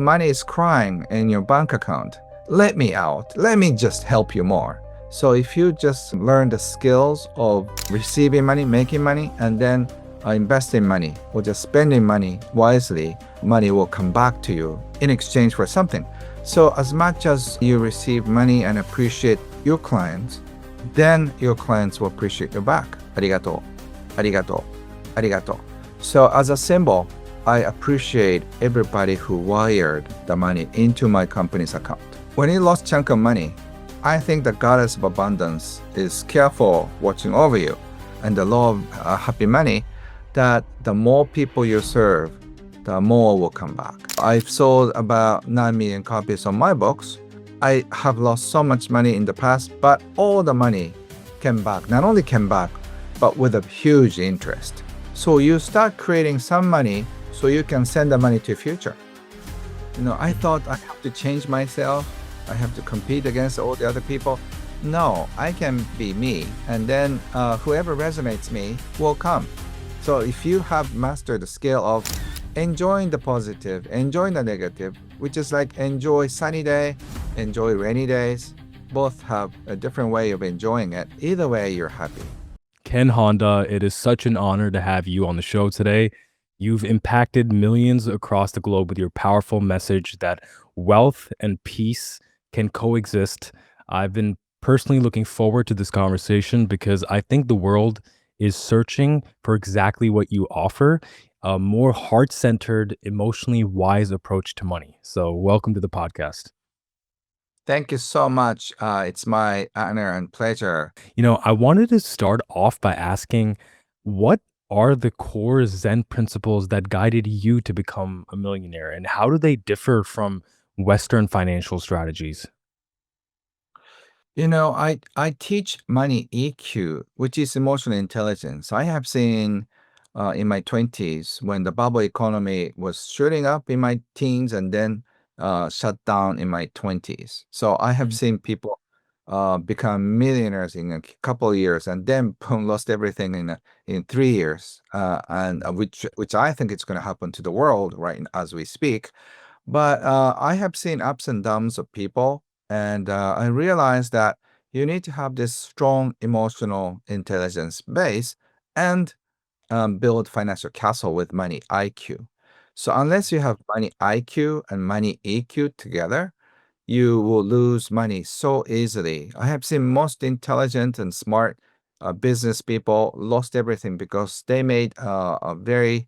money is crying in your bank account. Let me out. Let me just help you more. So if you just learn the skills of receiving money, making money, and then investing money or just spending money wisely, money will come back to you in exchange for something. So as much as you receive money and appreciate your clients, then your clients will appreciate you back. Arigato, arigato, arigato. So as a symbol, I appreciate everybody who wired the money into my company's account. When you lost chunk of money, I think the goddess of abundance is careful watching over you, and the law of happy money, that the more people you serve, the more will come back. I've sold about 9 million copies of my books. I have lost so much money in the past, but all the money came back. Not only came back, but with a huge interest. So you start creating some money so you can send the money to the future. I thought I have to change myself. I have to compete against all the other people. No, I can be me, and then whoever resonates me will come. So if you have mastered the skill of enjoying the positive, enjoying the negative, which is like enjoy sunny day, enjoy rainy days, both have a different way of enjoying it. Either way, you're happy. Ken Honda, it is such an honor to have you on the show today. You've impacted millions across the globe with your powerful message that wealth and peace can coexist. I've been personally looking forward to this conversation because I think the world is searching for exactly what you offer, a more heart centered, emotionally wise approach to money. So, welcome to the podcast. Thank you so much. It's my honor and pleasure. I wanted to start off by asking, what are the core Zen principles that guided you to become a millionaire, and how do they differ from Western financial strategies? I teach money EQ, which is emotional intelligence. I have seen in my 20s when the bubble economy was shooting up in my teens and then shut down in my 20s. So I have Mhm. seen people become millionaires in a couple of years and then boom, lost everything in 3 years, and which I think it's going to happen to the world right as we speak. But I have seen ups and downs of people, and I realized that you need to have this strong emotional intelligence base and build financial castle with money IQ. So unless you have money IQ and money EQ together, you will lose money so easily. I have seen most intelligent and smart business people lost everything because they made a very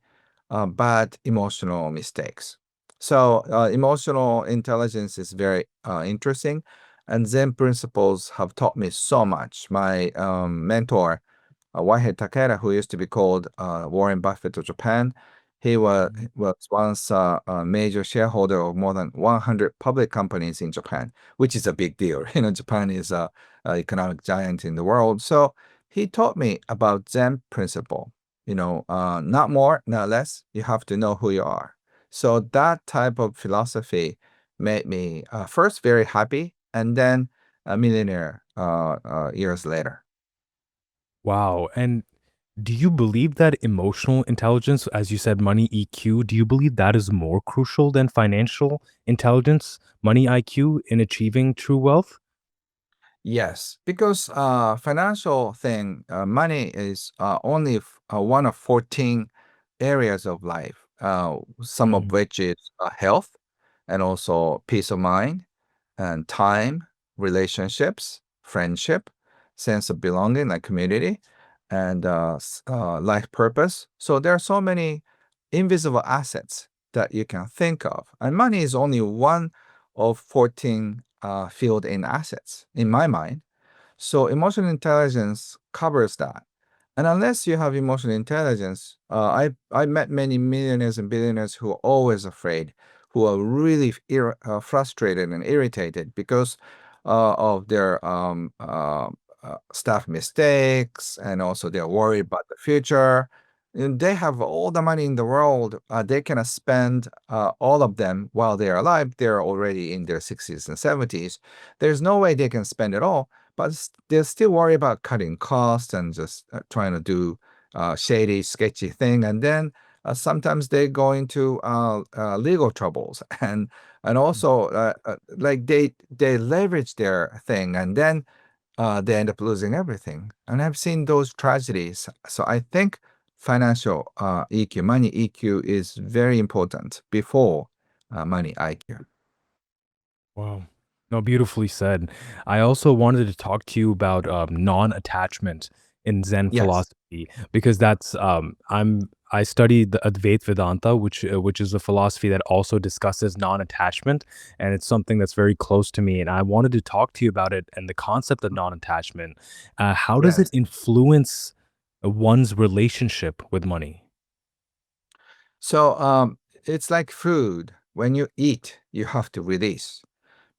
bad emotional mistakes. So emotional intelligence is very interesting, and Zen principles have taught me so much. My mentor, Whitehead Takeda, who used to be called Warren Buffett of Japan. He was once a major shareholder of more than 100 public companies in Japan, which is a big deal. Japan is a economic giant in the world. So he taught me about Zen principle. Not more, not less. You have to know who you are. So that type of philosophy made me first very happy, and then a millionaire years later. Wow. And do you believe that emotional intelligence, as you said, money EQ, do you believe that is more crucial than financial intelligence, money IQ, in achieving true wealth? Yes, because financial thing, money is only one of 14 areas of life, some of Mhm. which is health and also peace of mind and time, relationships, friendship, sense of belonging, like community, and life purpose. So there are so many invisible assets that you can think of, and money is only one of 14 field in assets in my mind. So emotional intelligence covers that. And unless you have emotional intelligence, I met many millionaires and billionaires who are always afraid, who are really frustrated and irritated because of their staff mistakes, and also they're worried about the future. And they have all the money in the world. They cannot spend all of them while they're alive. They're already in their 60s and 70s. There's no way they can spend it all, but they're still worried about cutting costs and just trying to do shady, sketchy thing. And then sometimes they go into legal troubles, and also like they leverage their thing, and then they end up losing everything. And I've seen those tragedies. So I think financial EQ, money EQ, is very important before money IQ. Wow. No, beautifully said. I also wanted to talk to you about non-attachment in Zen Yes. philosophy because I study the Advaita Vedanta, which is a philosophy that also discusses non-attachment, and it's something that's very close to me. And I wanted to talk to you about it and the concept of non-attachment. How does it Yes. influence one's relationship with money? So it's like food. When you eat, you have to release.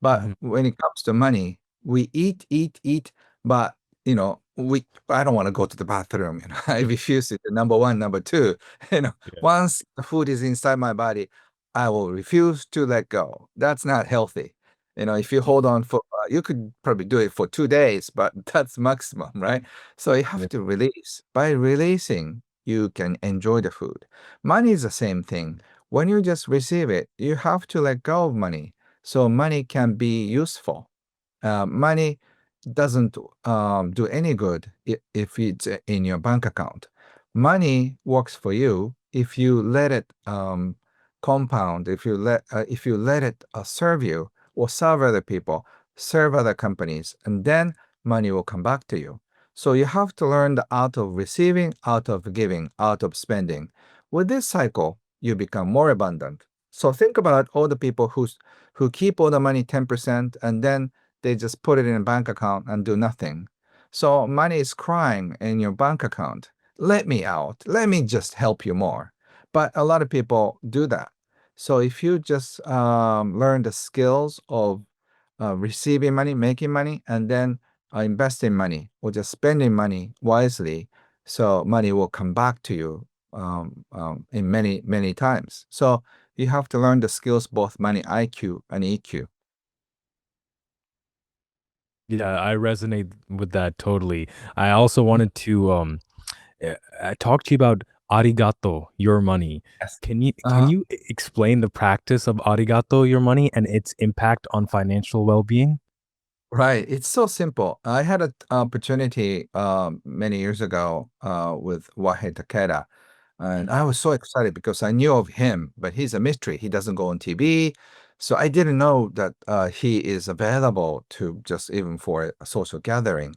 But Mhm. when it comes to money, we eat, eat, eat, but I don't want to go to the bathroom. I refuse it. Number one, number two, Yeah. once the food is inside my body, I will refuse to let go. That's not healthy. If you hold on for, you could probably do it for 2 days, but that's maximum, right? So you have Yeah. to release. By releasing, you can enjoy the food. Money is the same thing. When you just receive it, you have to let go of money so money can be useful. Money doesn't do any good if it's in your bank account. Money works for you if you let it compound, if you let it serve you or serve other people, serve other companies, and then money will come back to you. So you have to learn the art of receiving, art of giving, art of spending. With this cycle, you become more abundant. So think about all the people who keep all the money 10% and then they just put it in a bank account and do nothing. So money is crying in your bank account. Let me out. Let me just help you more. But a lot of people do that. So if you just learn the skills of receiving money, making money, and then investing money or just spending money wisely, so money will come back to you in many, many times. So you have to learn the skills, both money IQ and EQ. Yeah, I resonate with that totally. I also wanted to talk to you about arigato, your money. Yes. Can you explain the practice of arigato, your money, and its impact on financial well-being? Right. It's so simple. I had an opportunity many years ago with Wahe Takeda, and I was so excited because I knew of him, but he's a mystery. He doesn't go on TV. So I didn't know that he is available to just even for a social gathering.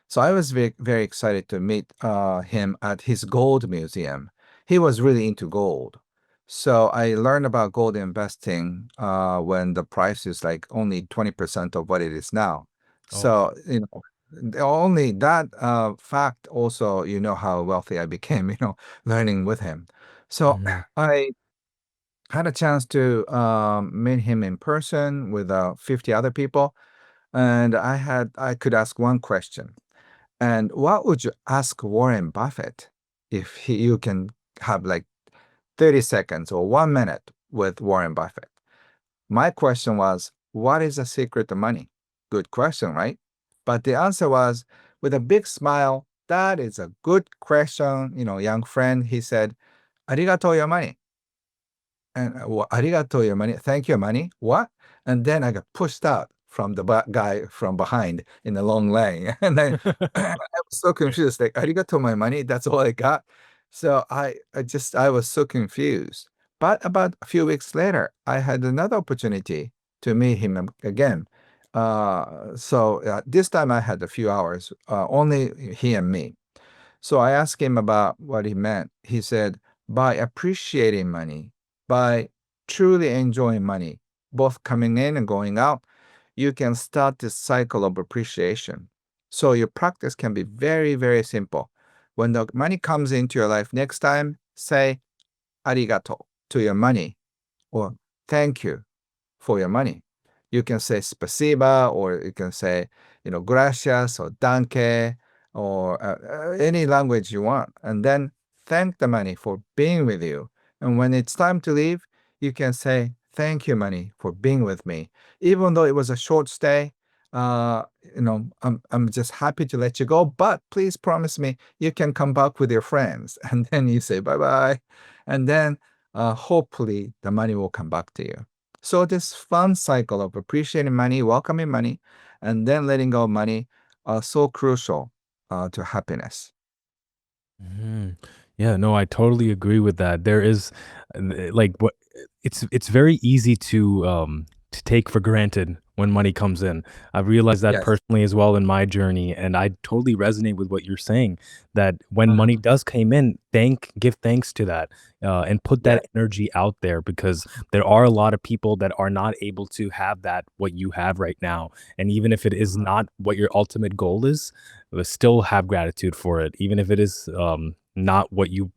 So I was very, very excited to meet him at his gold museum. He was really into gold. So I learned about gold investing when the price is like only 20% of what it is now. Oh. So, only that fact also, how wealthy I became, learning with him. So Mhm. I had a chance to meet him in person with 50 other people. And I could ask one question. And what would you ask Warren Buffett if you can have like 30 seconds or 1 minute with Warren Buffett? My question was, what is the secret to money? Good question, right? But the answer was, with a big smile, that is a good question, young friend. He said, Arigato your money. And arigato your money. Thank you, money. What? And then I got pushed out from the guy from behind in the long lane. And I was so confused. Like, arigato my money. That's all I got. So I was so confused. But about a few weeks later, I had another opportunity to meet him again. So this time I had a few hours, only he and me. So I asked him about what he meant. He said, by appreciating money, by truly enjoying money, both coming in and going out, you can start this cycle of appreciation. So your practice can be very, very simple. When the money comes into your life next time, say arigato to your money or thank you for your money. You can say spasiba, or you can say, gracias or danke, or any language you want. And then thank the money for being with you. And when it's time to leave, you can say, thank you, money, for being with me. Even though it was a short stay, I'm just happy to let you go, but please promise me you can come back with your friends. And then you say bye bye. and then hopefully the money will come back to you. So this fun cycle of appreciating money, welcoming money, and then letting go of money are so crucial to happiness. Mhm. Yeah, no, I totally agree with that. There is like what it's very easy to take for granted when money comes in. I've realized that Yes. personally as well in my journey, and I totally resonate with what you're saying that when Mhm. money does came in, give thanks to that, and put Yeah. that energy out there because there are a lot of people that are not able to have that what you have right now. And even if it is Mhm. not what your ultimate goal is, still have gratitude for it, even if it is not what you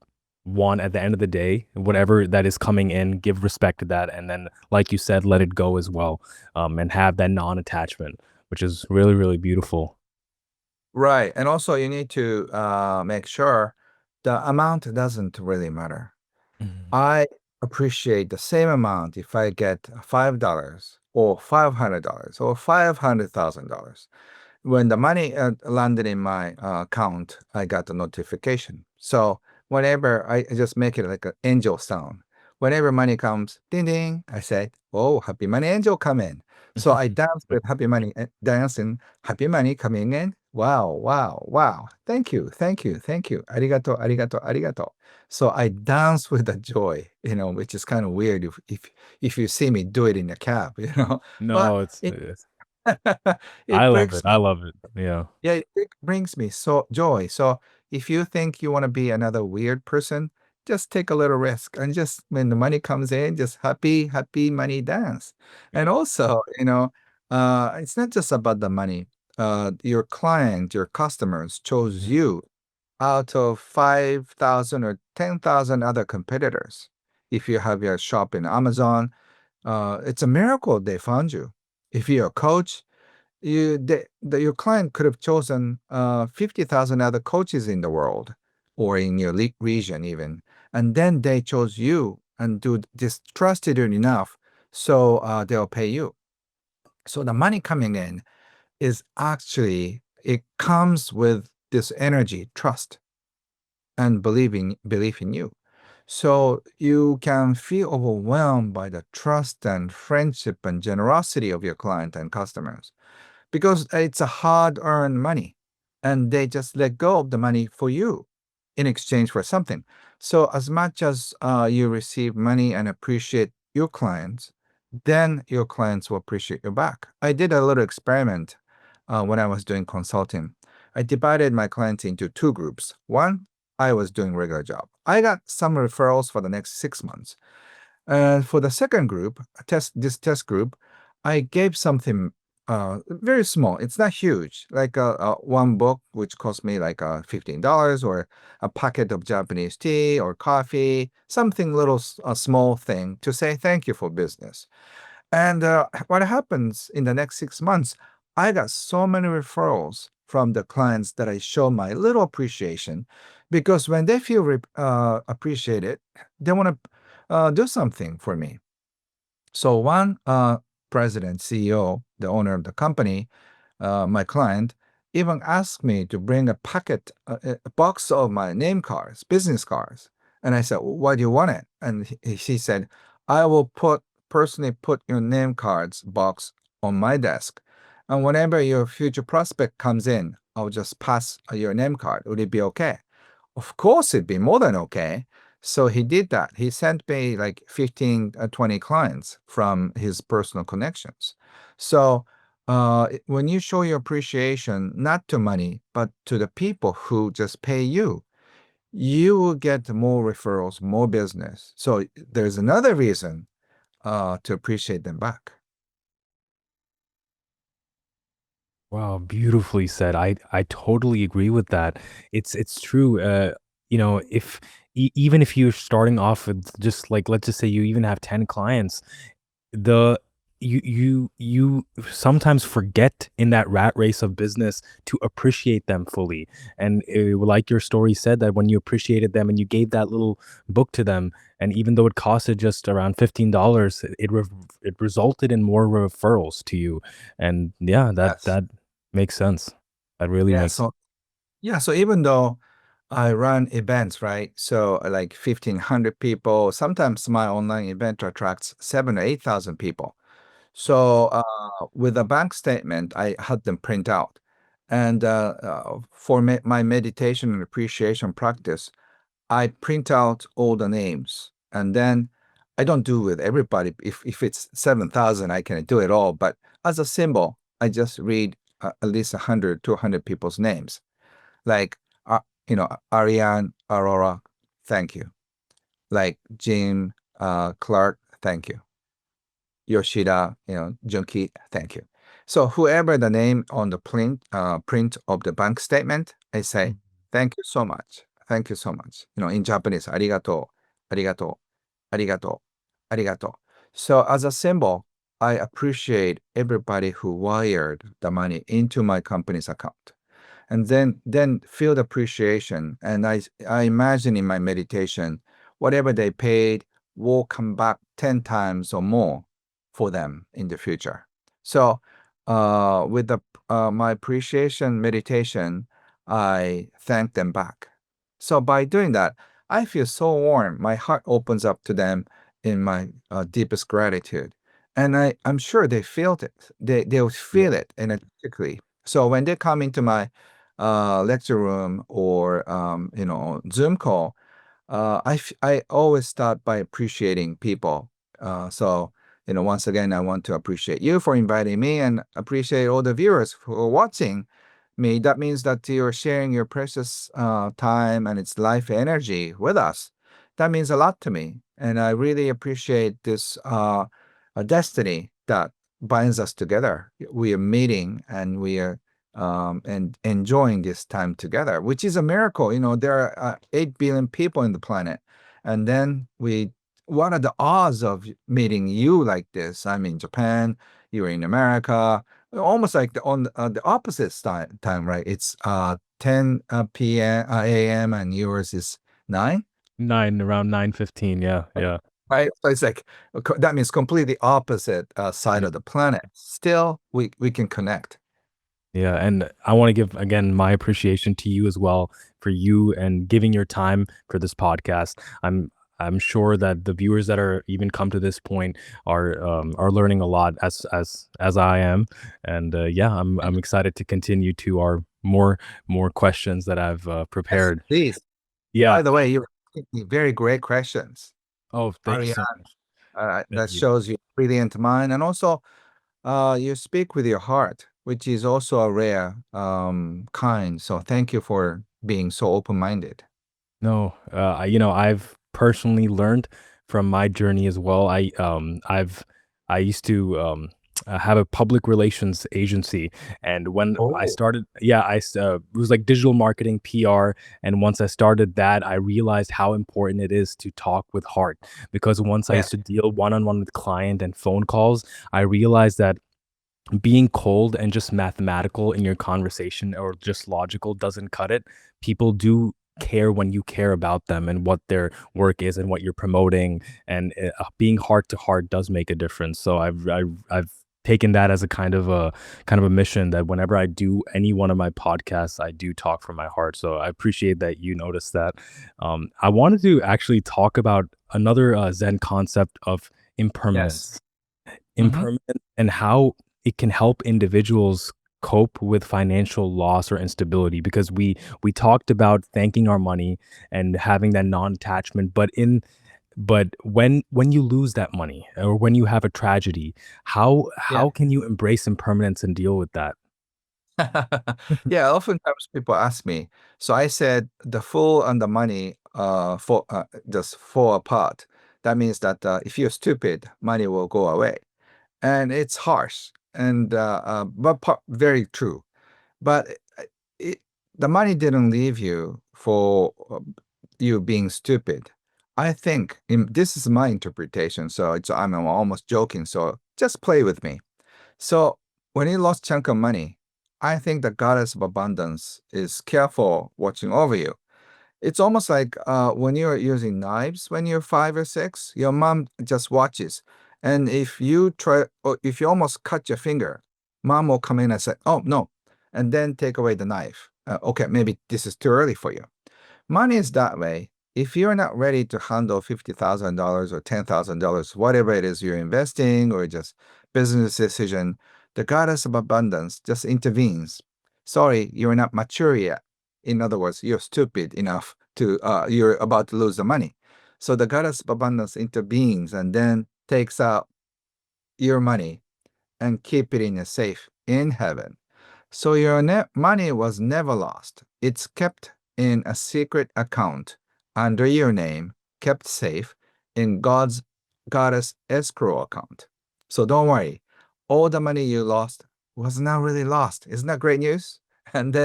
want at the end of the day. Whatever that is coming in, give respect to that, and then, like you said, let it go as well, and have that non-attachment, which is really, really beautiful. Right. And also, you need to make sure the amount doesn't really matter. Mhm. I appreciate the same amount if I get $5 or $500 or $500,000. When the money landed in my account, I got a notification. So whenever I just make it like an angel sound. Whenever money comes, ding ding, I say, "Oh, happy money angel come in." So I dance with happy money, dancing, happy money coming in. Wow, wow, wow. Thank you, thank you, thank you. Arigato, arigato, arigato. So I dance with the joy, which is kind of weird if you see me do it in a cab, but No, it it's I it love brings it. I love it. Yeah. yeah, it brings me so joy. So if you think you want to be another weird person, just take a little risk and just when the money comes in, just happy, happy money dance. And also, it's not just about the money. Your client, your customers chose Mhm. you out of 5,000 or 10,000 other competitors. If you have your shop in Amazon, it's a miracle they found you. If you're a coach, your client could have chosen 50,000 other coaches in the world or in your region even, and then they chose you and just trusted you enough, so they'll pay you. So the money coming in is actually it comes with this energy, trust, and belief in you. So you can feel overwhelmed by the trust and friendship and generosity of your client and customers because it's a hard-earned money, and they just let go of the money for you in exchange for something. So as much as you receive money and appreciate your clients, then your clients will appreciate you back. I did a little experiment when I was doing consulting. I divided my clients into two groups. One, I was doing regular job. I got some referrals for the next 6 months. And for the second group, this test group, I gave something very small. It's not huge, like one book, which cost me like $15, or a packet of Japanese tea or coffee, something little, a small thing to say thank you for business. And what happens in the next 6 months, I got so many referrals from the clients that I show my little appreciation because when they feel appreciated, they want to do something for me. So one president, CEO, the owner of the company, my client, even asked me to bring a packet, a box of my name cards, business cards. And I said, "Why do you want it?" And he said, "I will personally put your name cards box on my desk. And whenever your future prospect comes in, I'll just pass your name card. Would it be okay?" Of course, it'd be more than okay. So he did that. He sent me like 15, 20 clients from his personal connections. So when you show your appreciation, not to money, but to the people who just pay you, you will get more referrals, more business. So there's another reason to appreciate them back. Wow, beautifully said. I totally agree with that. It's true. If even if you're starting off with just like let's just say you even have 10 clients, the you sometimes forget in that rat race of business to appreciate them fully. And like your story said that when you appreciated them and you gave that little book to them, and even though it costed just around $15, it resulted in more referrals to you. And yeah, that Yes. that makes sense. That really Yeah. makes So yeah. So even though I run events, right? So like 1,500 people. Sometimes my online event attracts 7 or 8,000 people. So with a bank statement, I had them print out. And for my meditation and appreciation practice, I print out all the names. And then I don't do with everybody. If it's 7,000, I can do it all. But as a symbol, I just read at least 100, 200 people's names. Like, Ariane, Aurora, thank you. Like Jim, Clark, thank you. Yoshida, Junki, thank you. So whoever the name on the print of the bank statement, I say, Mhm. thank you so much. Thank you so much. In Japanese, arigato, arigato, arigato, arigato. So as a symbol, I appreciate everybody who wired the money into my company's account and then feel the appreciation. And I imagine in my meditation, whatever they paid will come back 10 times or more for them in the future. So with my appreciation meditation, I thank them back. So by doing that, I feel so warm. My heart opens up to them in my deepest gratitude. And I'm sure they feel it. They'll Yeah. feel it energetically. So when they come into my lecture room or Zoom call, I always start by appreciating people. So once again, I want to appreciate you for inviting me and appreciate all the viewers for watching me. That means that you're sharing your precious time and its life energy with us. That means a lot to me, and I really appreciate this destiny that binds us together. We are meeting and we are and enjoying this time together, which is a miracle. There are 8 billion people in the planet. And then what are the odds of meeting you like this? I'm in Japan, you're in America, almost like the opposite time, right? It's 10 p.m. A.m. and yours is 9, Around 9:15. Yeah, yeah. right? So it's like, that means completely opposite side Yeah. of the planet. Still, we can connect. Yeah, and I want to give again my appreciation to you as well for you and giving your time for this podcast. I'm sure that the viewers that are even come to this point are learning a lot as I am, and yeah, I'm excited to continue to our more questions that I've Yes, prepared. please. Yeah. By the way, you're asking very great questions, Oh, thank you Ariane. so much. Thank That you. shows you brilliant mind, and also you speak with your heart, which is also a rare kind. So thank you for being so open-minded. No, I've personally learned from my journey as well. I used to have a public relations agency, and when I Oh, started, yeah, it was like digital marketing, PR, and once I started that, I realized how important it is to talk with heart. Because once I yes, used to deal one on one with client and phone calls, I realized that being cold and just mathematical in your conversation or just logical doesn't cut it. People do care when you care about them and what their work is and what you're promoting, and being heart to heart does make a difference. So I've taken that as a kind of a mission that whenever I do any one of my podcasts, I do talk from my heart. So I appreciate that you noticed that. I wanted to actually talk about another Zen concept of yes. impermanence. Hmm. Impermanent and how it can help individuals cope with financial loss or instability, because we talked about thanking our money and having that non-attachment, but when you lose that money or when you have a tragedy, Yeah. how can you embrace impermanence and deal with that? Yeah, oftentimes people ask me. So I said the fool and the money just fall apart. That means that if you're stupid, money will go away. And it's harsh and but very true. But it, the money didn't leave you for you being stupid. I think this is my interpretation, so I'm almost joking. So just play with me. So when you lost chunk of money, I think the goddess of abundance is careful watching over you. It's almost like when you're using knives when you're 5 or 6, your mom just watches. And if you try, or if you almost cut your finger, mom will come in and say, "Oh, no," and then take away the knife. Okay, maybe this is too early for you. Money is that way. If you're not ready to handle $50,000 or $10,000, whatever it is you're investing or just business decision, the goddess of abundance just intervenes. Sorry, you're not mature yet. In other words, you're stupid enough to, you're about to lose the money. So the goddess of abundance intervenes and then takes out your money and keep it in a safe in heaven. So your money was never lost. It's kept in a secret account under your name, kept safe in God's goddess escrow account. So don't worry. All the money you lost was not really lost. Isn't that great news? And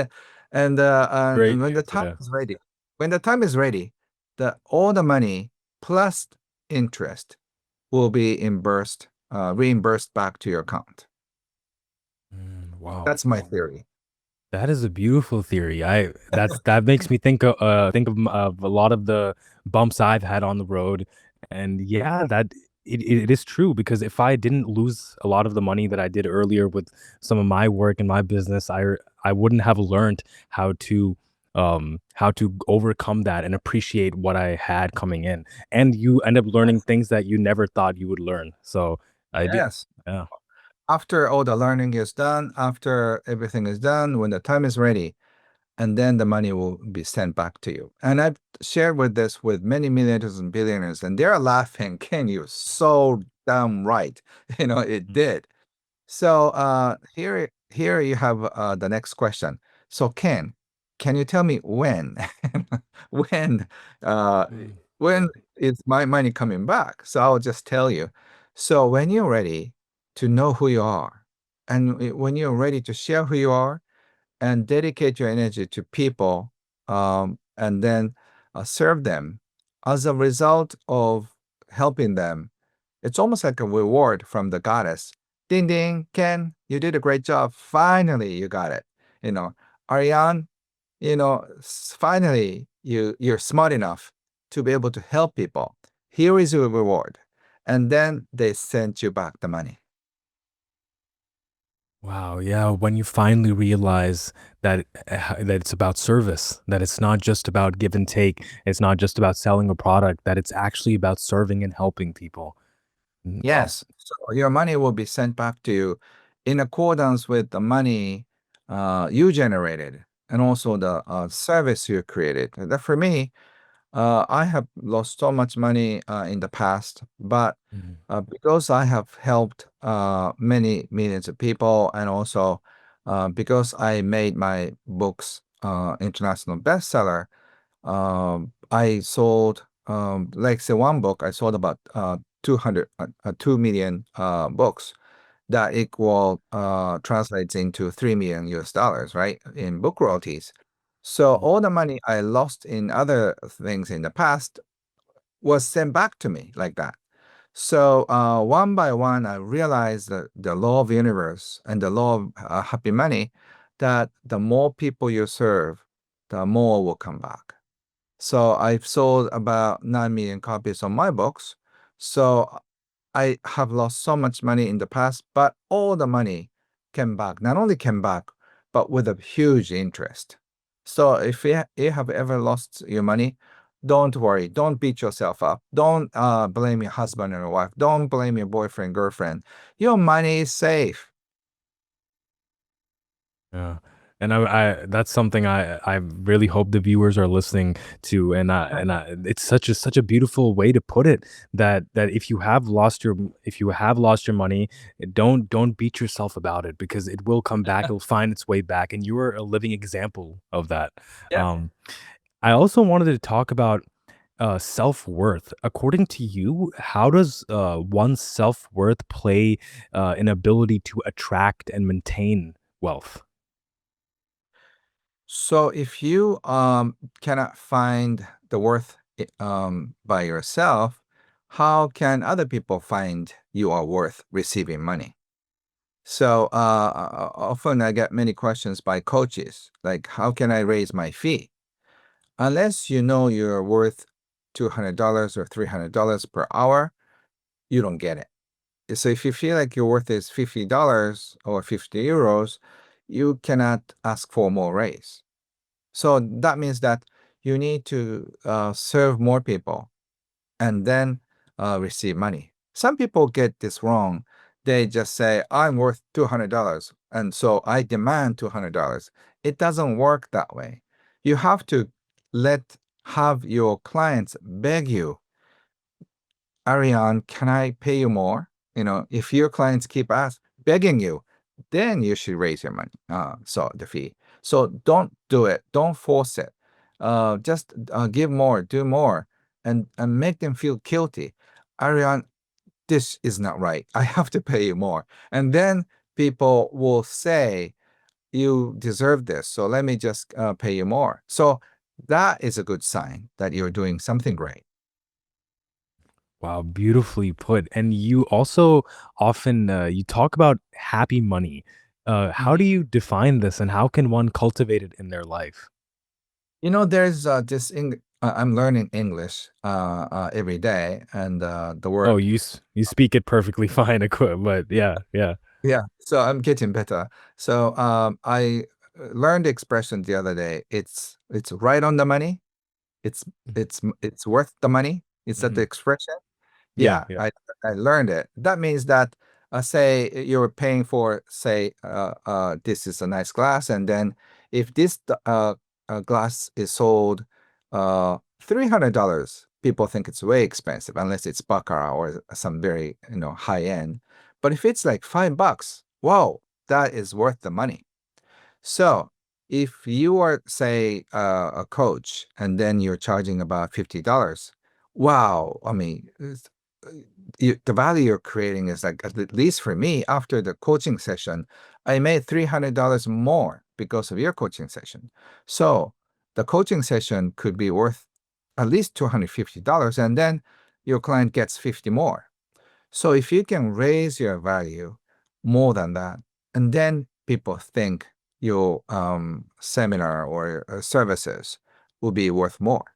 and Great when the news. time Yeah. is ready, when the time is ready, the all the money plus interest will be reimbursed back to your account. Wow. That's my theory. That is a beautiful theory. That makes me think of a lot of the bumps I've had on the road, and yeah, it is true because if I didn't lose a lot of the money that I did earlier with some of my work and my business, I wouldn't have learned how to overcome that and appreciate what I had coming in. And you end up learning Yes. things that you never thought you would learn. So I do, Yes. yeah. After all the learning is done, after everything is done, when the time is ready, and then the money will be sent back to you. And I've shared with this with many millionaires and billionaires, and they're laughing. Ken, you're so damn right. It did. So here you have the next question. So Ken, can you tell me when, when, uh, Mm. when is my money coming back? So I'll just tell you. So when you're ready to know who you are, and when you're ready to share who you are, and dedicate your energy to people, and then serve them, as a result of helping them, it's almost like a reward from the goddess. Ding ding, Ken, you did a great job. Finally, you got it. You know, Ariane, finally you're smart enough to be able to help people. Here is your reward. And then they sent you back the money. Wow, yeah, when you finally realize that it's about service, that it's not just about give and take, it's not just about selling a product, that it's actually about serving and helping people. Wow. Yes. So your money will be sent back to you in accordance with the money you generated and also the service you created. And that for me, I have lost so much money in the past, but Mhm. because I have helped many millions of people, and also because I made my books international bestseller, I sold, like say one book, I sold about 2 million books. That equal translates into 3 million US dollars, right, in book royalties. So all the money I lost in other things in the past was sent back to me like that. So one by one, I realized that the law of universe and the law of happy money, that the more people you serve, the more will come back. So I've sold about 9 million copies of my books. So I have lost so much money in the past, but all the money came back. Not only came back, but with a huge interest. So if you have ever lost your money, don't worry. Don't beat yourself up. Don't blame your husband or your wife. Don't blame your boyfriend, girlfriend. Your money is safe. Yeah. And I that's something I really hope the viewers are listening to, and it's such a beautiful way to put it that if you have lost your money, don't beat yourself about it because it will come back, it'll find its way back, and you are a living example of that. Yeah. Um, I also wanted to talk about self-worth. According to you, how does one's self-worth play an ability to attract and maintain wealth? So if you cannot find the worth by yourself, how can other people find you are worth receiving money? So often I get many questions by coaches, like how can I raise my fee? Unless you know you're worth $200 or $300 per hour, you don't get it. So if you feel like your worth is $50 or 50 euros, you cannot ask for more raise. So that means that you need to serve more people and then receive money. Some people get this wrong. They just say, I'm worth $200, and so I demand $200. It doesn't work that way. You have to have your clients beg you, Ariane, can I pay you more? If your clients keep begging you, then you should raise your money, so the fee. So don't do it. Don't force it. Just give more, do more, and make them feel guilty. Ariane, this is not right. I have to pay you more. And then people will say, you deserve this, so let me just pay you more. So that is a good sign that you're doing something great. Wow, beautifully put. And you also often you talk about happy money. How do you define this, and how can one cultivate it in their life? There's I'm learning English every day, and the Oh, word, you speak it perfectly fine, but yeah, yeah. yeah. So I'm getting better. So I learned the expression the other day. It's right on the money. It's it's worth the money. Is that the Hmm. expression? Yeah, Yeah, yeah. I learned it. That means that say you're paying for, say, this is a nice glass, and then if this glass is sold $300, people think it's way expensive unless it's baccarat or some very high end. But if it's like $5, wow, that is worth the money. So if you are, say, a coach and then you're charging about $50, wow, I mean, uh, the value you're creating is like, at least for me, after the coaching session, I made $300 more because of your coaching session. So the coaching session could be worth at least $250, and then your client gets 50 more. So if you can raise your value more than that, and then people think your seminar or services will be worth more.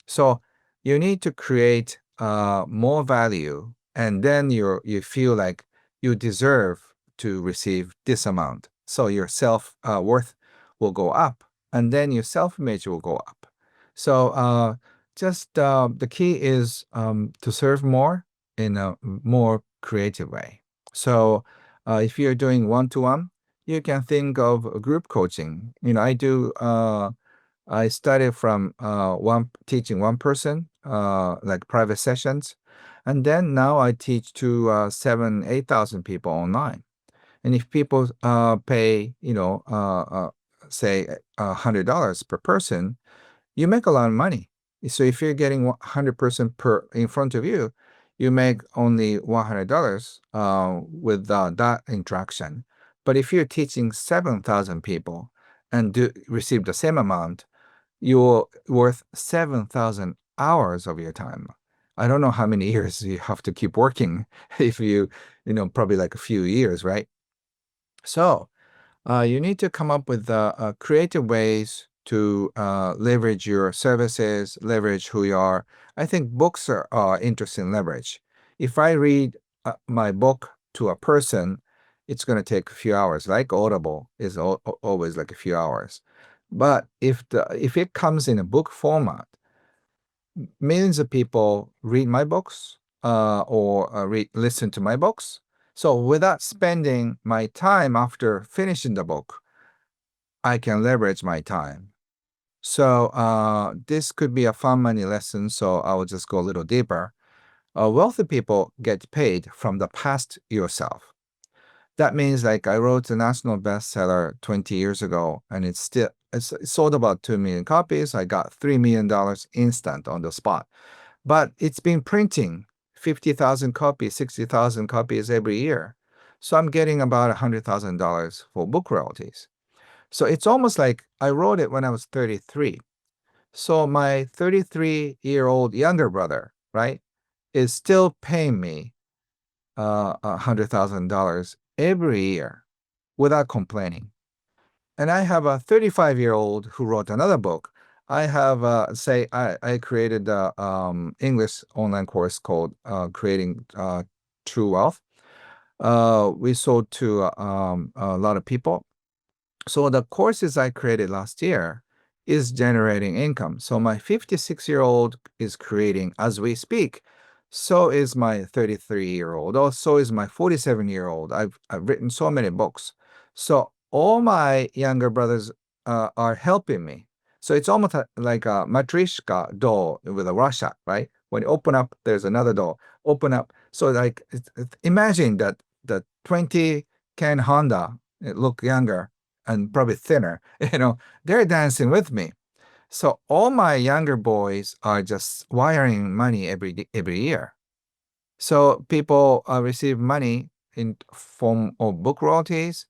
So you need to create more value, and then you feel like you deserve to receive this amount. So your self worth will go up, and then your self image will go up. So just the key is to serve more in a more creative way. So if you're doing one to one, you can think of group coaching. I started from one teaching one person, like private sessions, and then now I teach to 8,000 people online. And if people pay, say $100 per person, you make a lot of money. So if you're getting 100% per in front of you, you make only $100 with that interaction. But if you're teaching 7,000 people and receive the same amount, you're worth 7,000 hours of your time. I don't know how many years you have to keep working if probably like a few years, right? So you need to come up with creative ways to leverage your services, leverage who you are. I think books are interesting leverage. If I read my book to a person, it's going to take a few hours. Like Audible is always like a few hours. But if it comes in a book format, millions of people read my books or listen to my books. So without spending my time after finishing the book, I can leverage my time. So this could be a fun money lesson. So I will just go a little deeper. Wealthy people get paid from the past yourself. That means like I wrote a national bestseller 20 years ago, and it sold about 2 million copies. I got $3 million instant on the spot. But it's been printing 50,000 copies, 60,000 copies every year. So I'm getting about $100,000 for book royalties. So it's almost like I wrote it when I was 33. So my 33-year-old younger brother, right, is still paying me $100,000 every year without complaining. And I have a 35-year-old who wrote another book. I have, I created a English online course called Creating True Wealth. We sold to a lot of people. So the courses I created last year is generating income. So my 56-year-old is creating as we speak. So is my 33-year-old. Oh, so is my 47-year-old. I've written so many books. So all my younger brothers are helping me. So it's almost like a matryoshka doll with a Russia, right? When you open up, there's another doll. Open up. So like, imagine that the 20 Ken Honda, it look younger and probably thinner, they're dancing with me. So all my younger boys are just wiring money every year. So people receive money in form of book royalties,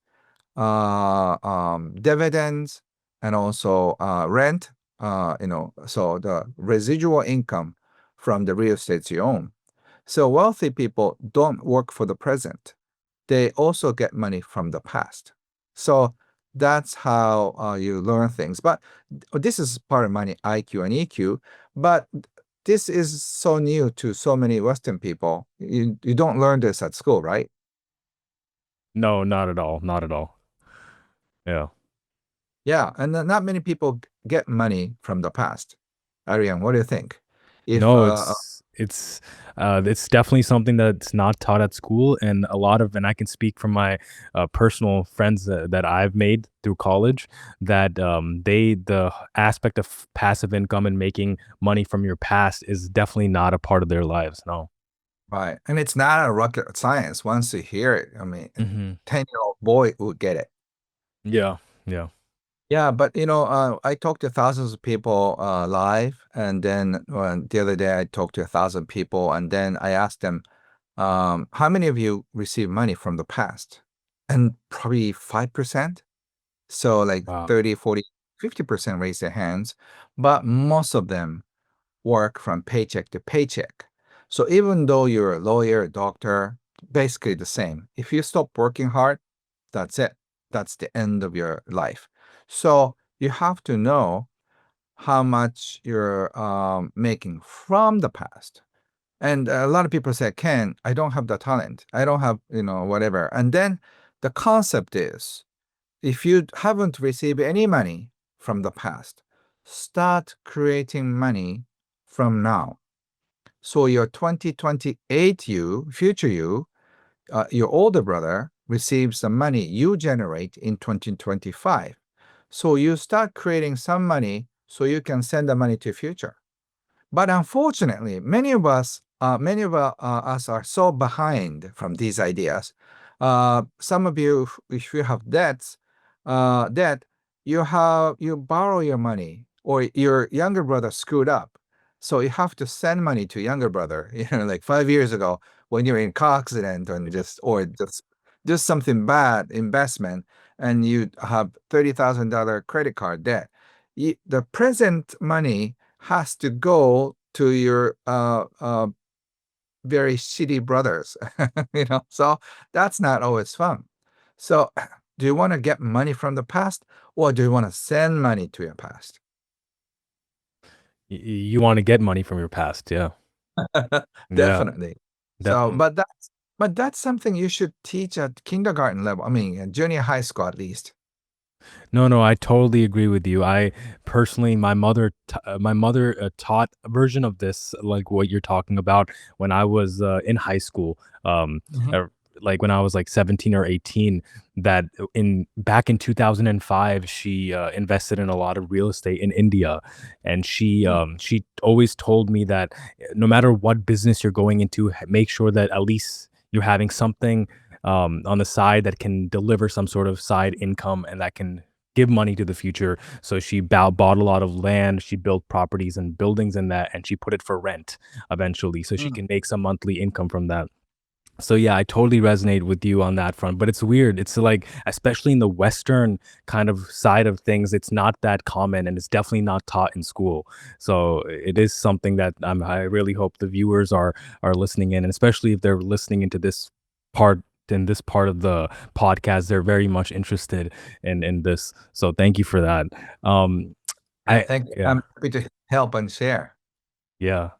dividends, and also rent. So the residual income from the real estates you own. So wealthy people don't work for the present. They also get money from the past. So that's how you learn things. But this is part of money IQ and EQ. But this is so new to so many Western people. You don't learn this at school, right? No, not at all. Not at all. Yeah. Yeah, and not many people get money from the past. Ariane, what do you think? If No, it's definitely something that's not taught at school, and a lot of, and I can speak from my personal friends that I've made through college, that the aspect of passive income and making money from your past is definitely not a part of their lives. No. right, and it's not a rocket science. Once you hear it, I mean, a Hmm. 10-year-old boy would get it. Yeah. Yeah. Yeah, but I talked to thousands of people live, and then the other day I talked to 1,000 people, and then I asked them, how many of you receive money from the past? And probably 5%. So like Wow. 30, 40, 50% raise their hands, but most of them work from paycheck to paycheck. So even though you're a lawyer, a doctor, basically the same. If you stop working hard, that's it. That's the end of your life. So you have to know how much you're making from the past. And a lot of people say, Ken, I don't have the talent. I don't have, whatever. And then the concept is if you haven't received any money from the past, start creating money from now. So your 2028 you, future you, your older brother receives the money you generate in 2025. So you start creating some money so you can send the money to future. But unfortunately, many of us are so behind from these ideas. Some of you, if you have debt, you borrow your money, or your younger brother screwed up, so you have to send money to younger brother. Like 5 years ago when you're in car accident and just do something bad investment, and you have $30,000 credit card debt. The present money has to go to your very shitty brothers, So that's not always fun. So, do you want to get money from the past, or do you want to send money to your past? You want to get money from your past. Yeah. Yeah. Definitely. So, Definitely. but that's something you should teach at kindergarten level. I mean, junior high school at least. No, no, I totally agree with you. I personally, my mother taught a version of this, like what you're talking about, when I was in high school. Mhm. Uh, like when I was like 17 or 18, that in back in 2005, she invested in a lot of real estate in India, and Mm. she always told me that no matter what business you're going into, make sure that at least you're having something on the side that can deliver some sort of side income and that can give money to the future. So she bought a lot of land, she built properties and buildings in that, and she put it for rent eventually, so she Mm. can make some monthly income from that. So yeah, I totally resonate with you on that front. But it's weird. It's like, especially in the Western kind of side of things, it's not that common and it's definitely not taught in school. So it is something that I really hope the viewers are listening in, and especially if they're listening into part this part of the podcast, they're very much interested in this. So thank you for that. Um, Yeah, I thank you. yeah. I'm happy to help and share. Yeah.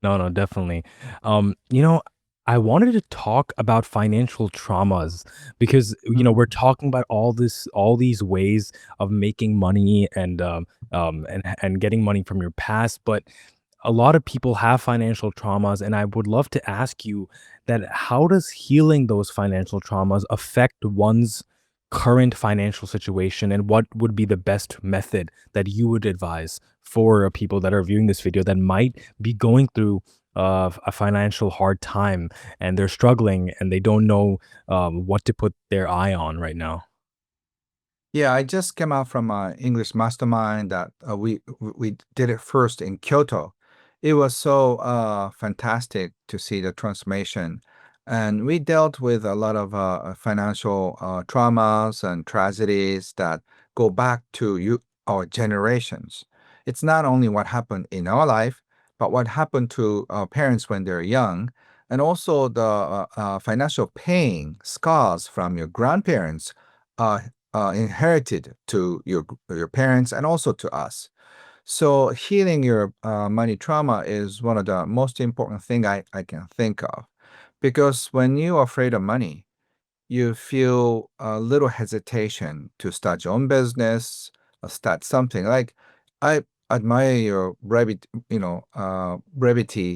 No, no, definitely. You know, I wanted to talk about financial traumas because we're talking about all these ways of making money and getting money from your past, but a lot of people have financial traumas, and I would love to ask you that how does healing those financial traumas affect one's current financial situation, and what would be the best method that you would advise for people that are viewing this video that might be going through a financial hard time and they're struggling and they don't know what to put their eye on right now? Yeah, I just came out from an English mastermind that we did it first in Kyoto. It was so fantastic to see the transformation, and we dealt with a lot of financial traumas and tragedies that go back to our generations. It's not only what happened in our life, but what happened to our parents when they're young, and also the financial pain scars from your grandparents. Uh, Inherited to your parents and also to us. So healing your money trauma is one of the most important thing I can think of, because when you're afraid of money, you feel a little hesitation to start your own business or start something. Like, I admire your brevity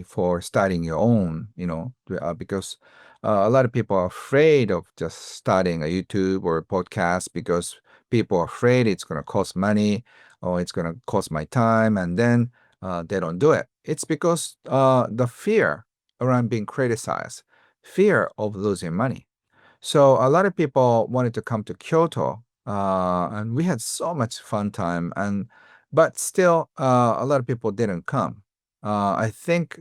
for starting your own, because a lot of people are afraid of just starting a YouTube or a podcast because people are afraid it's going to cost money or it's going to cost my time, and then they don't do it. It's because the fear around being criticized, fear of losing money. So a lot of people wanted to come to Kyoto, and we had so much fun time. But still, a lot of people didn't come. I think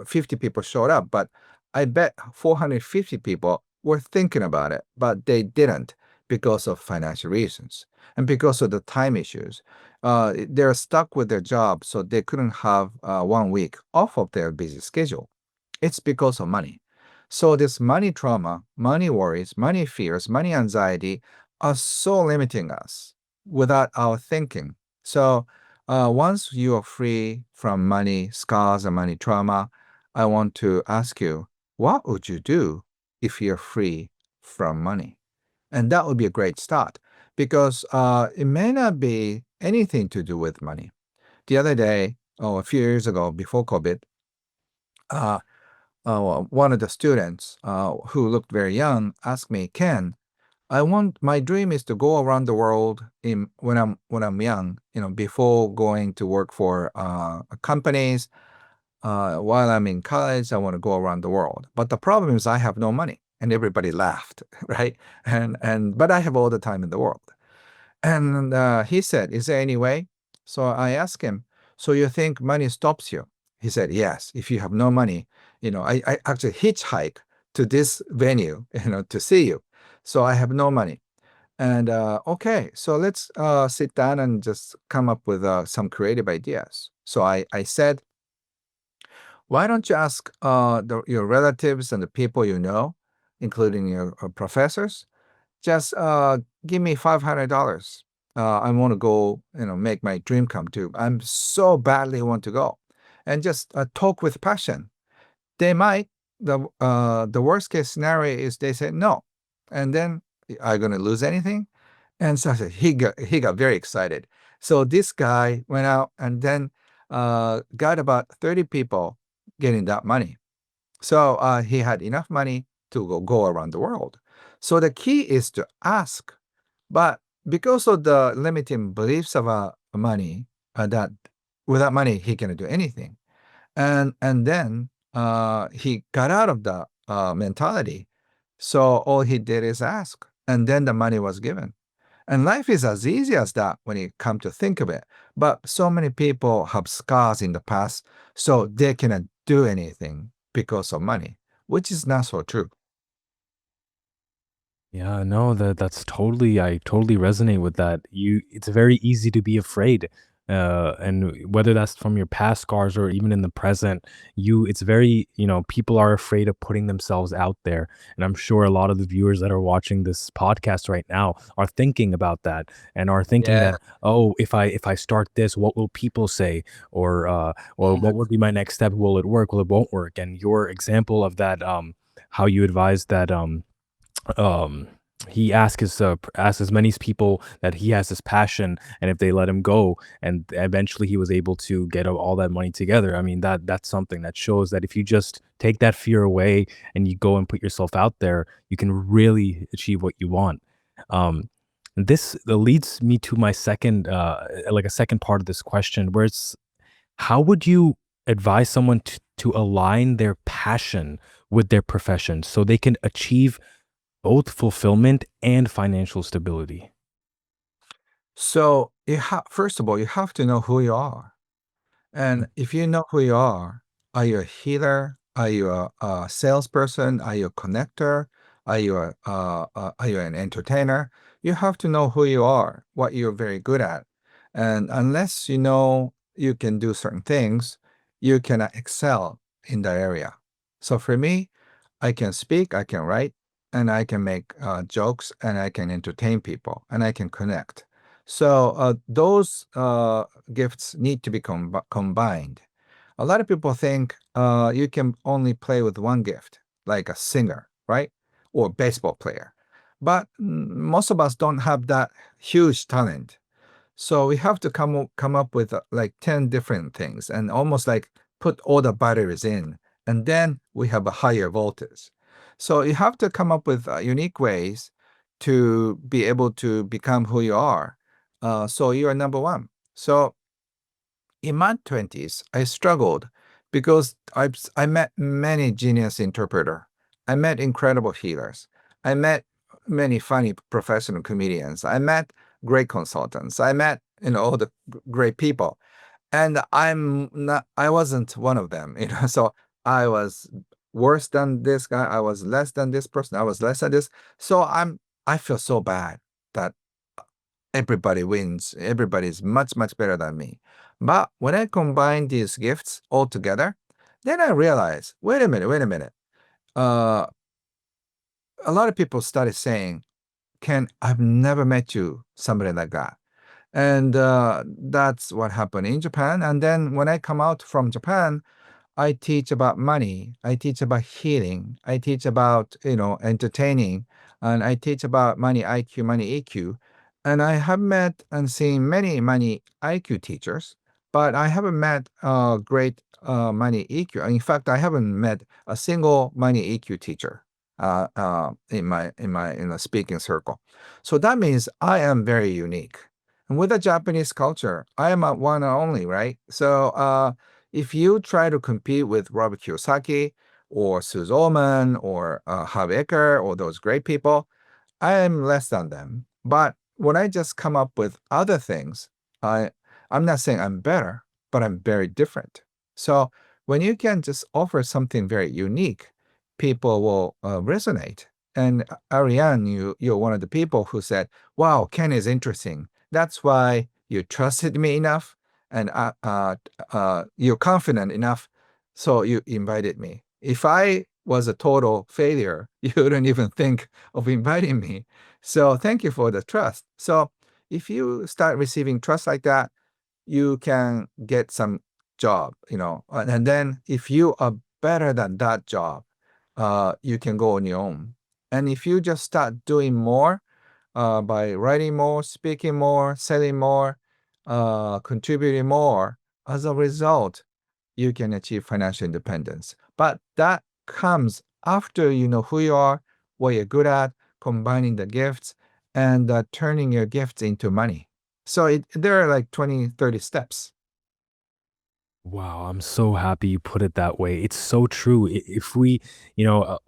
50 people showed up, but I bet 450 people were thinking about it, but they didn't because of financial reasons and because of the time issues. They're stuck with their job, so they couldn't have 1 week off of their busy schedule. It's because of money. So this money trauma, money worries, money fears, money anxiety are so limiting us without our thinking. So once you are free from money scars and money trauma, I want to ask you, what would you do if you're free from money? And that would be a great start, because it may not be anything to do with money. The other day, a few years ago, before COVID, uh, one of the students who looked very young asked me, Ken, my dream is to go around the world when I'm young, before going to work for companies. While I'm in college, I want to go around the world. But the problem is I have no money. And everybody laughed, right? But I have all the time in the world. And he said, is there any way? So I asked him, so you think money stops you? He said, yes. If you have no money, I actually hitchhike to this venue, to see you. So I have no money. And okay, so let's sit down and just come up with some creative ideas. So I said, why don't you ask your relatives and the people you know, including your professors, just give me $500. I want to go, make my dream come true. I'm so badly want to go, and just talk with passion. They might. The worst case scenario is they say no, and then are you going to lose anything? And so he got very excited. So this guy went out and then got about 30 people getting that money. So he had enough money to go around the world. So the key is to ask. But because of the limiting beliefs of money, that without money he cannot do anything, and then he got out of the mentality. So all he did is ask, and then the money was given. And life is as easy as that when you come to think of it. But so many people have scars in the past, so they cannot do anything because of money, which is not so true. Yeah, no, that's totally, I totally resonate with that. It's very easy to be afraid. And whether that's from your past scars or even in the present, it's very, people are afraid of putting themselves out there. And I'm sure a lot of the viewers that are watching this podcast right now are thinking about that and are thinking Yeah. that, oh, if I start this, what will people say? Or Mhm. what would be my next step? Will it work? Will it won't work? And your example of that, how you advise that, um he asks as many people that he has this passion, and if they let him go, and eventually he was able to get all that money together. I mean, that's something that shows that if you just take that fear away and you go and put yourself out there, you can really achieve what you want. This leads me to my second, like a second part of this question, where it's, how would you advise someone to align their passion with their profession so they can achieve both fulfillment and financial stability? So first of all, you have to know who you are. And if you know who you are you a healer? Are you a salesperson? Are you a connector? Are you an entertainer? You have to know who you are, what you're very good at. And unless you know you can do certain things, you cannot excel in the area. So for me, I can speak, I can write, and I can make jokes, and I can entertain people, and I can connect. So those gifts need to be combined. A lot of people think you can only play with one gift, like a singer, right? Or baseball player. But most of us don't have that huge talent. So we have to come up with like 10 different things and almost like put all the batteries in, and then we have a higher voltage. So you have to come up with unique ways to be able to become who you are. So you are number one. So in my 20s, I struggled because I met many genius interpreter. I met incredible healers. I met many funny professional comedians. I met great consultants. I met all the great people, and I wasn't one of them. So I was worse than this guy. I was less than this person. I was less than this. So I feel so bad that everybody wins. Everybody's much, much better than me. But when I combine these gifts all together, then I realize, wait a minute, wait a minute. Uh, a lot of people started saying, Ken, I've never met you, somebody like that. And that's what happened in Japan. And then when I come out from Japan, I teach about money. I teach about healing. I teach about, entertaining. And I teach about money IQ, money EQ. And I have met and seen many money IQ teachers, but I haven't met a great money EQ. In fact, I haven't met a single money EQ teacher in the speaking circle. So that means I am very unique. And with the Japanese culture, I am a one and only, right? So if you try to compete with Robert Kiyosaki or Suze Orman or Harv Eker or those great people, I am less than them. But when I just come up with other things, I I'm not saying I'm better, but I'm very different. So when you can just offer something very unique, people will resonate. And Ariane, you're one of the people who said, "Wow, Ken is interesting. That's why you trusted me enough, and you're confident enough, so you invited me. If I was a total failure, you wouldn't even think of inviting me. So thank you for the trust." So if you start receiving trust like that, you can get some job, and then if you are better than that job, you can go on your own. And if you just start doing more by writing more, speaking more, selling more, contributing more, as a result, you can achieve financial independence. But that comes after you know who you are, what you're good at, combining the gifts, and turning your gifts into money. So there are like 20, 30 steps. Wow, I'm so happy you put it that way. It's so true. If we, you know,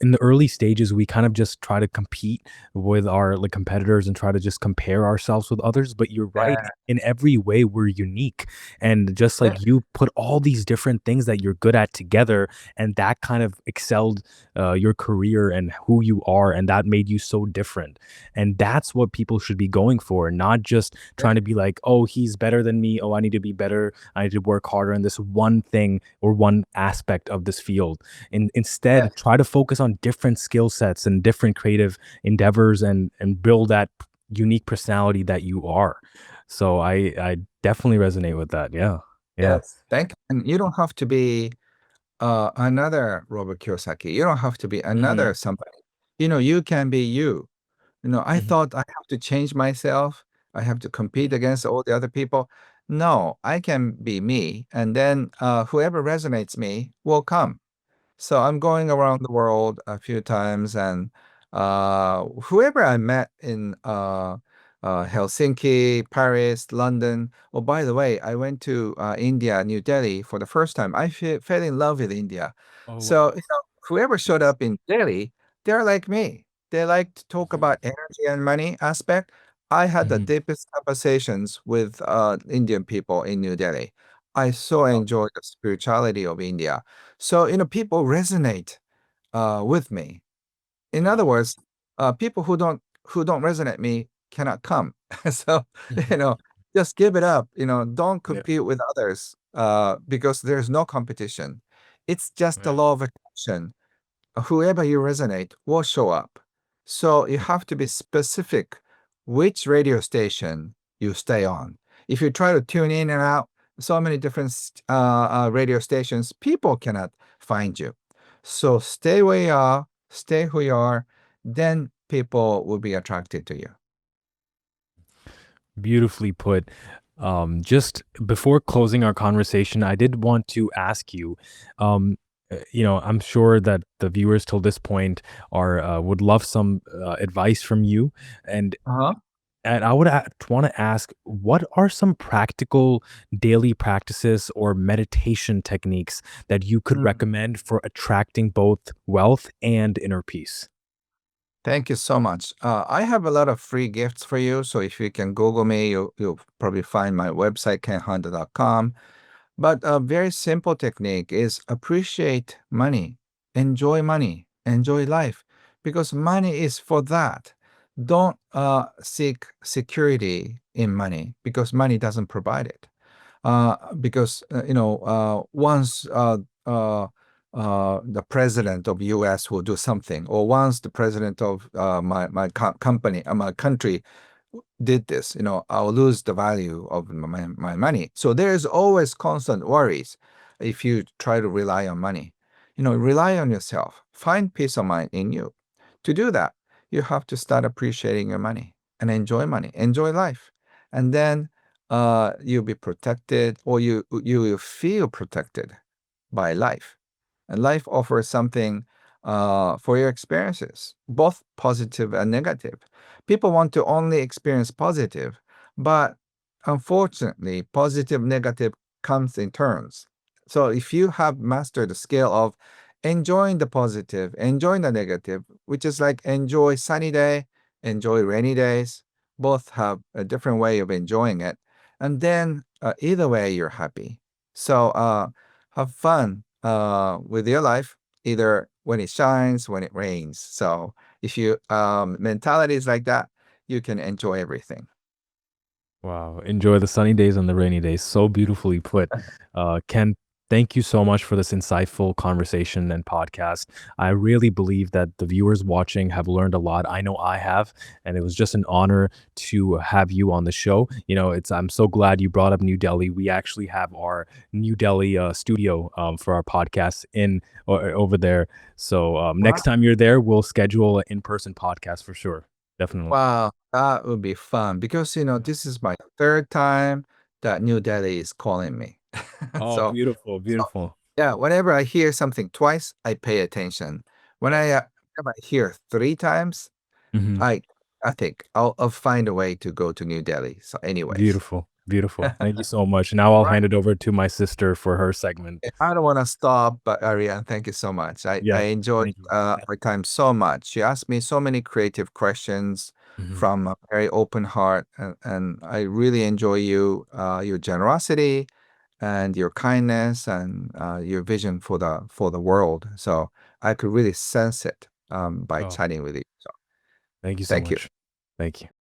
in the early stages, we kind of just try to compete with our like competitors and try to just compare ourselves with others. But you're right. Yeah, In every way, we're unique. And just yeah, like you put all these different things that you're good at together, and that kind of excelled your career and who you are. And that made you so different. And that's what people should be going for, not just yeah, trying to be like, oh, he's better than me. Oh, I need to be better. I need to work harder in this one thing or one aspect of this field. And yeah. instead, try to focus on different skill sets and different creative endeavors and build that unique personality that you are. So I definitely resonate with that. Yeah. Yeah. Yes. Thank you. And you don't have to be another Robert Kiyosaki. You don't have to be Hmm. another somebody. You can be you. I Hmm. thought I have to change myself. I have to compete against all the other people. No, I can be me, and then whoever resonates me will come. So I'm going around the world a few times, and whoever I met in Helsinki, Paris, London. Oh, by the way, I went to India, New Delhi for the first time. I fell in love with India. Oh So, wow. whoever showed Nice. up in Delhi, they're like me. They like to talk Hmm. about energy and money aspect. I had the Hmm. deepest conversations with Indian people in New Delhi. I so Wow. enjoy the spirituality of India. So, people resonate with me. In other Wow. words, people who don't resonate me cannot come. So, you Hmm. know, just give it up. Don't Yeah. compete with others because there's no competition. It's just the Yeah. law of attraction. Whoever you resonate will show up. So you have to be specific which radio station you stay on. If you try to tune in and out so many different radio stations, people cannot find you. So stay where you are, stay who you are, then people will be attracted to you. Beautifully put. Just before closing our conversation, I did want to ask you, I'm sure that the viewers till this point are would love some advice from you, and Uh-huh. I would want to ask, what are some practical daily practices or meditation techniques that you could Mm. recommend for attracting both wealth and inner peace? Thank you so much. I have a lot of free gifts for you. So if you can Google me, you'll probably find my website, kenhonda.com. But a very simple technique is appreciate money, enjoy life, because money is for that. Don't seek security in money because money doesn't provide it. Because once the president of U.S. will do something, or once the president of my country did this, I'll lose the value of my money. So there's always constant worries if you try to rely on money. Rely on yourself. Find peace of mind in you. To do that, you have to start appreciating your money, enjoy life. And then you'll be protected, or you will feel protected by life. And life offers something for your experiences, both positive and negative. People want to only experience positive, but unfortunately, positive, negative comes in turns. So if you have mastered the skill of enjoying the positive, enjoying the negative, which is like enjoy sunny day, enjoy rainy days, both have a different way of enjoying it. And then either way, you're happy. So have fun with your life, either when it shines, when it rains. So if you mentality is like that, you can enjoy everything. Wow. Enjoy the sunny days and the rainy days. So beautifully put. Ken, thank you so much for this insightful conversation and podcast. I really believe that the viewers watching have learned a lot. I know I have, and it was just an honor to have you on the show. I'm so glad you brought up New Delhi. We actually have our New Delhi studio for our podcast in or over there. So Wow. next time you're there, we'll schedule an in-person podcast for sure. Definitely. Wow, that would be fun because this is my third time that New Delhi is calling me. Oh, So, beautiful, so beautiful. yeah, whenever I hear something twice, I pay attention. Whenever I hear three times, Mhm. I I think I'll find a way to go to New Delhi. So, anyways, Beautiful. Beautiful. Thank you so much. Now I'll Right. hand it over to my sister for her segment. I don't want to stop, but Ariane, thank you so much. I Yeah. enjoyed Thank you. our time so much. She asked me so many creative questions Mhm. from a very open heart, and I really enjoy your generosity and your kindness and your vision for the world. So I could really sense it by Oh, chatting with you. So thank you so thank you. much. Thank you.